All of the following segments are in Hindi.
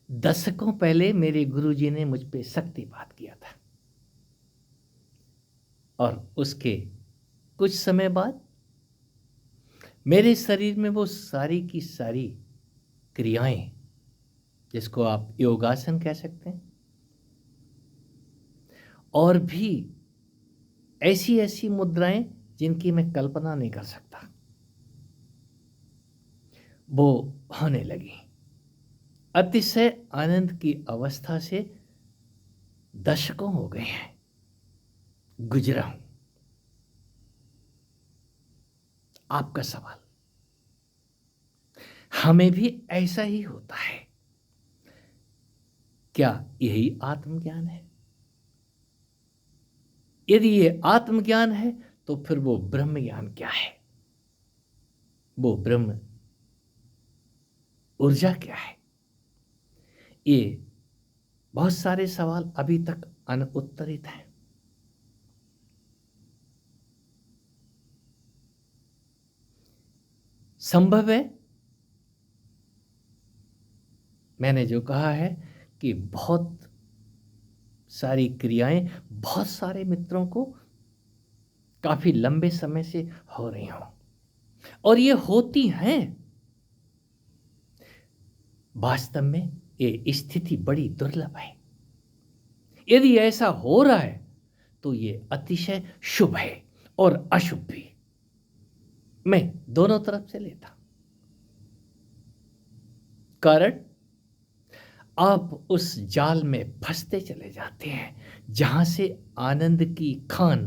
दशकों पहले मेरे गुरुजी ने मुझ पे शक्तिपात किया था और उसके कुछ समय बाद मेरे शरीर में वो सारी की सारी क्रियाएं, जिसको आप योगासन कह सकते हैं, और भी ऐसी ऐसी मुद्राएं जिनकी मैं कल्पना नहीं कर सकता, वो होने लगी। अतिशय आनंद की अवस्था से दशकों हो गए हैं गुजरा हूं। आपका सवाल, हमें भी ऐसा ही होता है क्या? यही आत्मज्ञान है? यदि ये आत्मज्ञान है तो फिर वो ब्रह्म ज्ञान क्या है? वो ब्रह्म ऊर्जा क्या है? ये बहुत सारे सवाल अभी तक अनुत्तरित हैं। संभव है, मैंने जो कहा है कि बहुत सारी क्रियाएं बहुत सारे मित्रों को काफी लंबे समय से हो रही हों, और ये होती हैं। वास्तव में ये स्थिति बड़ी दुर्लभ है। यदि ऐसा हो रहा है तो ये अतिशय शुभ है और अशुभ भी। मैं दोनों तरफ से लेता। कारण, आप उस जाल में फंसते चले जाते हैं जहां से आनंद की खान,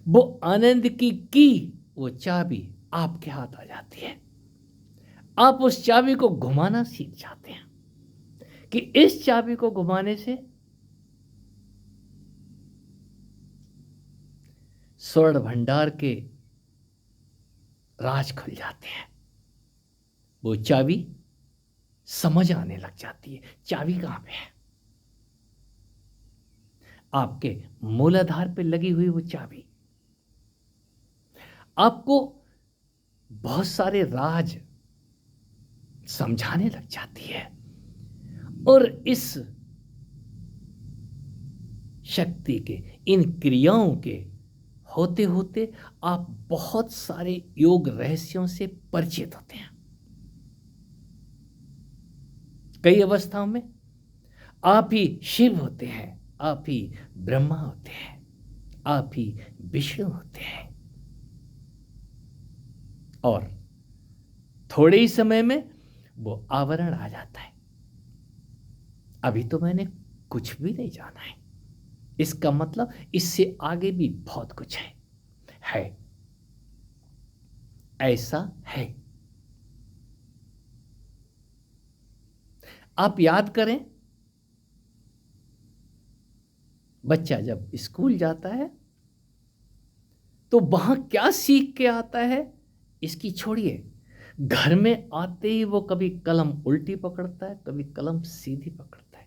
वो आनंद की वो चाबी आपके हाथ आ जाती है। आप उस चाबी को घुमाना सीख जाते हैं कि इस चाबी को घुमाने से स्वर्ण भंडार के राज खुल जाते हैं। वो चाबी समझ आने लग जाती है। चाबी कहां पे है? आपके मूलाधार पे लगी हुई वो चाबी आपको बहुत सारे राज समझाने लग जाती है, और इस शक्ति के, इन क्रियाओं के होते होते आप बहुत सारे योग रहस्यों से परिचित होते हैं। कई अवस्थाओं में आप ही शिव होते हैं, आप ही ब्रह्मा होते हैं, आप ही विष्णु होते हैं, और थोड़े ही समय में वो आवरण आ जाता है। अभी तो मैंने कुछ भी नहीं जाना है, इसका मतलब इससे आगे भी बहुत कुछ है। ऐसा है। आप याद करें, बच्चा जब स्कूल जाता है तो वहां क्या सीख के आता है, इसकी छोड़िए। घर में आते ही वो कभी कलम उल्टी पकड़ता है, कभी कलम सीधी पकड़ता है।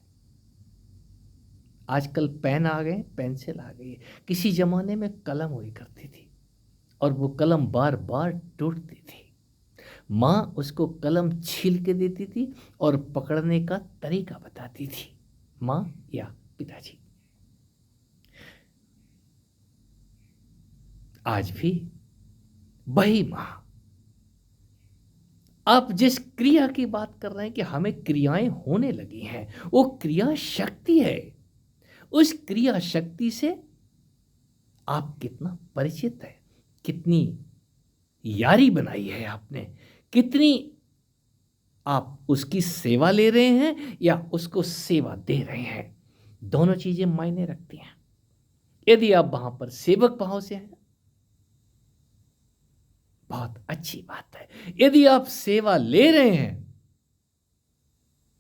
आजकल पेन आ गए, पेंसिल आ गई। किसी जमाने में कलम हुई करती थी और वो कलम बार बार टूटती थी। माँ उसको कलम छील के देती थी और पकड़ने का तरीका बताती थी, माँ या पिताजी। आज भी वही माँ। आप जिस क्रिया की बात कर रहे हैं कि हमें क्रियाएं होने लगी हैं, वो क्रिया शक्ति है। उस क्रिया शक्ति से आप कितना परिचित है, कितनी यारी बनाई है आपने, कितनी आप उसकी सेवा ले रहे हैं या उसको सेवा दे रहे हैं, दोनों चीजें मायने रखती हैं। यदि आप वहां पर सेवक भाव से हैं, बहुत अच्छी बात है। यदि आप सेवा ले रहे हैं,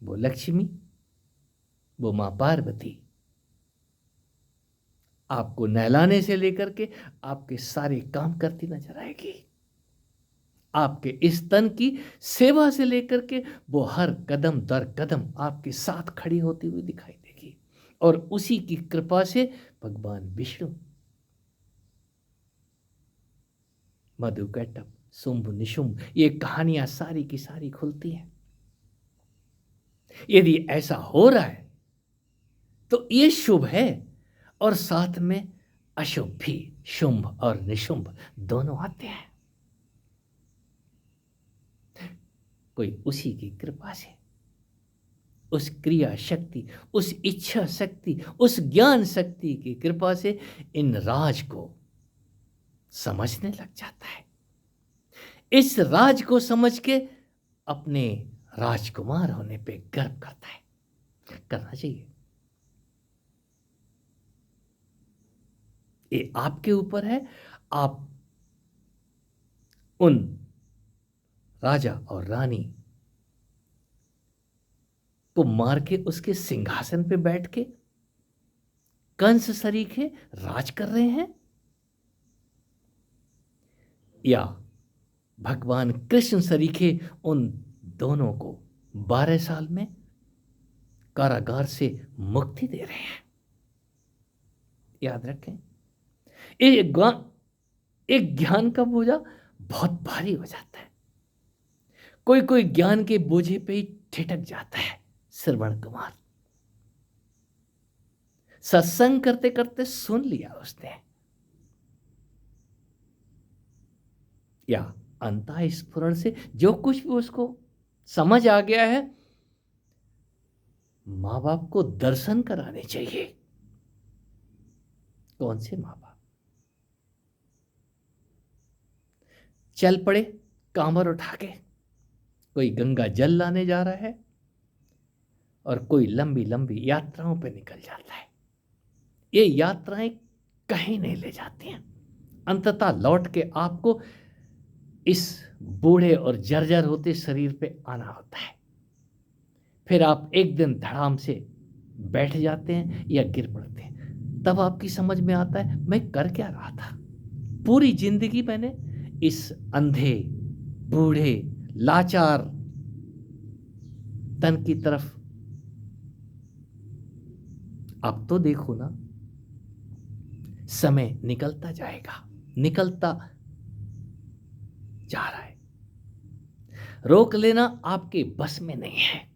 वो लक्ष्मी, वो मां पार्वती आपको नहलाने से लेकर के आपके सारे काम करती नजर आएगी। आपके इस तन की सेवा से लेकर के वो हर कदम दर कदम आपके साथ खड़ी होती हुई दिखाई देगी। और उसी की कृपा से भगवान विष्णु, मधुकैटभ, शुंभ निशुंभ, ये कहानियां सारी की सारी खुलती हैं। यदि ऐसा हो रहा है तो ये शुभ है, और साथ में अशुभ भी, शुंभ और निशुंभ दोनों आते हैं। कोई उसी की कृपा से, उस क्रिया शक्ति, उस इच्छा शक्ति, उस ज्ञान शक्ति की कृपा से इन राज को समझने लग जाता है। इस राज को समझ के अपने राजकुमार होने पे गर्व करता है। करना चाहिए। ये आपके ऊपर है। आप उन राजा और रानी को मार के उसके सिंहासन पे बैठ के कंस सरीखे राज कर रहे हैं, या भगवान कृष्ण सरीखे उन दोनों को 12 साल में कारागार से मुक्ति दे रहे हैं। याद रखें, एक ज्ञान का बोझा बहुत भारी हो जाता है। कोई कोई ज्ञान के बोझे पे ही ठिठक जाता है। श्रवण कुमार सत्संग करते करते सुन लिया उसने, या अंतःस्फुरण से जो कुछ भी उसको समझ आ गया है, मां बाप को दर्शन कराने चाहिए। कौन से मां बाप? चल पड़े कांवर उठा के, कोई गंगा जल लाने जा रहा है और कोई लंबी लंबी यात्राओं पे निकल जाता है। ये यात्राएं कहीं नहीं ले जाती हैं। अंततः लौट के आपको इस बूढ़े और जर्जर होते शरीर पे आना होता है। फिर आप एक दिन धड़ाम से बैठ जाते हैं या गिर पड़ते हैं। तब आपकी समझ में आता है मैं कर क्या रहा था। पूरी जिंदगी मैंने इस अंधे, बूढ़े, लाचार तन की तरफ, अब तो देखो ना, समय निकलता जाएगा, निकलता जा रहा है। रोक लेना आपके बस में नहीं है।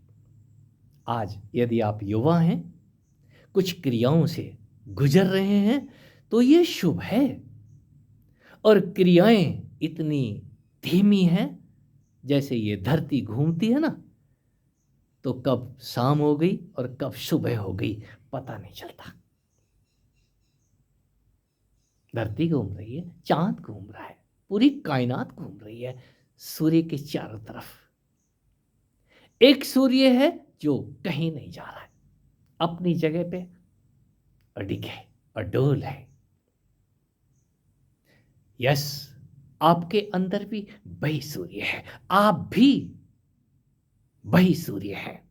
आज यदि आप युवा हैं, कुछ क्रियाओं से गुजर रहे हैं, तो ये शुभ है। और क्रियाएं इतनी धीमी हैं, जैसे ये धरती घूमती है ना, तो कब शाम हो गई और कब सुबह हो गई पता नहीं चलता। धरती घूम रही है, चांद घूम रहा है, पूरी कायनात घूम रही है सूर्य के चारों तरफ। एक सूर्य है जो कहीं नहीं जा रहा है, अपनी जगह पे अडिग है, अडोल है। यस, आपके अंदर भी वही सूर्य है, आप भी वही सूर्य है।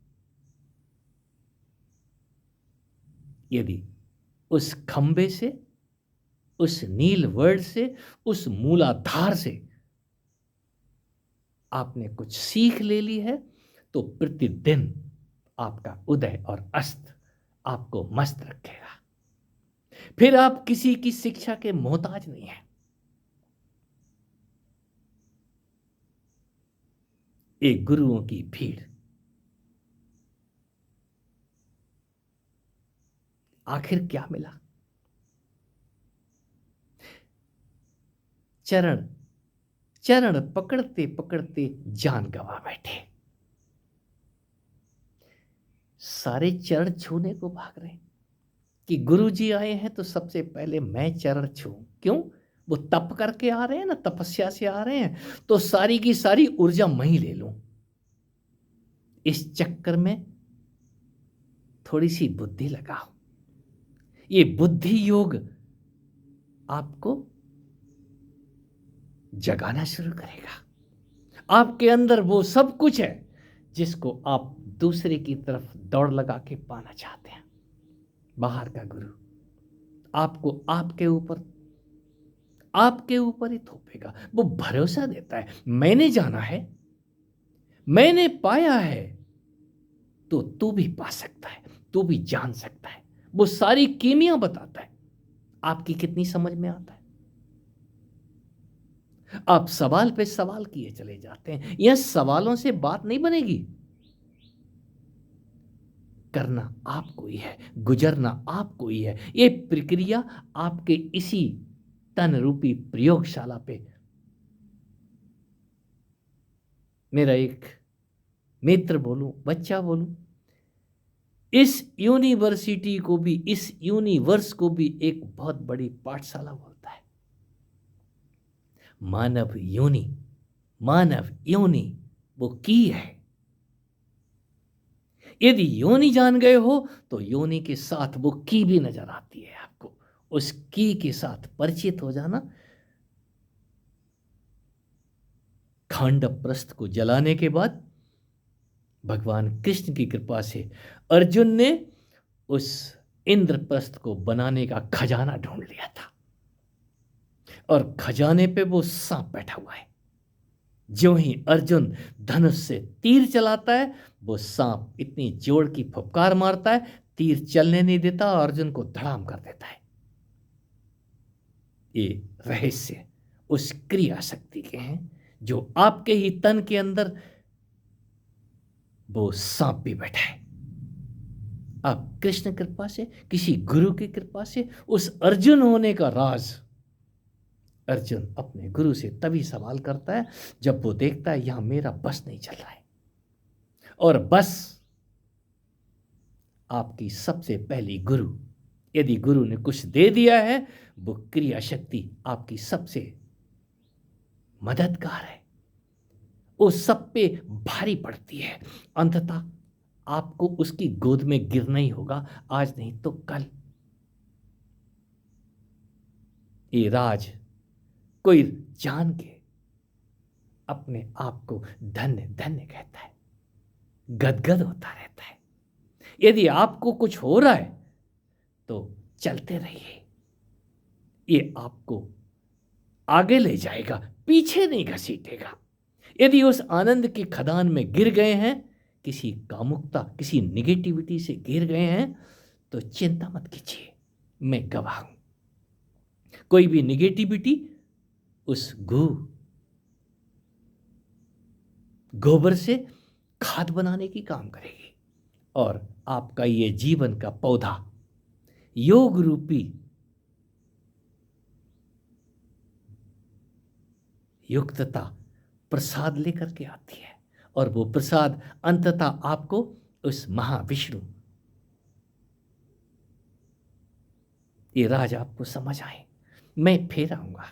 यदि उस खंबे से, उस नील वर्ड से, उस मूलाधार से आपने कुछ सीख ले ली है, तो प्रतिदिन आपका उदय और अस्त आपको मस्त रखेगा। फिर आप किसी की शिक्षा के मोहताज नहीं हैं। एक गुरुओं की भीड़, आखिर क्या मिला? चरण चरण पकड़ते पकड़ते जान गंवा बैठे। सारे चरण छूने को भाग रहे कि गुरु जी आए हैं तो सबसे पहले मैं चरण छूं। क्यों? वो तप करके आ रहे हैं ना, तपस्या से आ रहे हैं, तो सारी की सारी ऊर्जा मैं ही ले लूं। इस चक्कर में थोड़ी सी बुद्धि लगाओ। ये बुद्धि योग आपको जगाना शुरू करेगा। आपके अंदर वो सब कुछ है जिसको आप दूसरे की तरफ दौड़ लगा के पाना चाहते हैं। बाहर का गुरु आपको आपके ऊपर ही थोपेगा। वो भरोसा देता है, मैंने जाना है, मैंने पाया है, तो तू भी पा सकता है, तू भी जान सकता है। वो सारी कीमिया बताता है। आपकी कितनी समझ में आता है? आप सवाल पे सवाल किए चले जाते हैं। यह सवालों से बात नहीं बनेगी। करना आपको ही है, गुजरना आपको ही है। ये प्रक्रिया आपके इसी तन रूपी प्रयोगशाला पे मेरा एक मित्र बोलूं, बच्चा बोलूं, इस यूनिवर्सिटी को भी, इस यूनिवर्स को भी एक बहुत बड़ी पाठशाला बोलता है। मानव योनि, मानव योनि वो की है। यदि योनि जान गए हो तो योनि के साथ वो की भी नजर आती है आपको। उस की के साथ परिचित हो जाना। खांडव को जलाने के बाद भगवान कृष्ण की कृपा से अर्जुन ने उस इंद्रप्रस्थ को बनाने का खजाना ढूंढ लिया था, और खजाने पे वो सांप बैठा हुआ है। ज्यों ही अर्जुन धनुष से तीर चलाता है, वो सांप इतनी जोर की फुफकार मारता है, तीर चलने नहीं देता और अर्जुन को धड़ाम कर देता है। ये रहस्य उस क्रिया शक्ति के हैं जो आपके ही तन के अंदर वो सांप भी बैठा है। अब कृष्ण कृपा से, किसी गुरु की कृपा से उस अर्जुन होने का राज अर्जुन अपने गुरु से तभी सवाल करता है जब वो देखता है यहां मेरा बस नहीं चल रहा है। और बस आपकी सबसे पहली गुरु, यदि गुरु ने कुछ दे दिया है, वो क्रिया शक्ति आपकी सबसे मददगार है। वो सब पे भारी पड़ती है। अंततः आपको उसकी गोद में गिरना ही होगा, आज नहीं तो कल। ये राज कोई जान के अपने आप को धन्य धन्य कहता है, गदगद होता रहता है। यदि आपको कुछ हो रहा है तो चलते रहिए, ये आपको आगे ले जाएगा, पीछे नहीं घसीटेगा। यदि उस आनंद की खदान में गिर गए हैं, किसी कामुकता, किसी निगेटिविटी से गिर गए हैं, तो चिंता मत कीजिए, मैं गवाह हूं। कोई भी निगेटिविटी उस गोबर से खाद बनाने की काम करेगी, और आपका ये जीवन का पौधा योग रूपी युक्तता प्रसाद लेकर के आती है, और वो प्रसाद अंततः आपको उस महाविष्णु, ये राज आपको समझ आए। मैं फिर आऊंगा।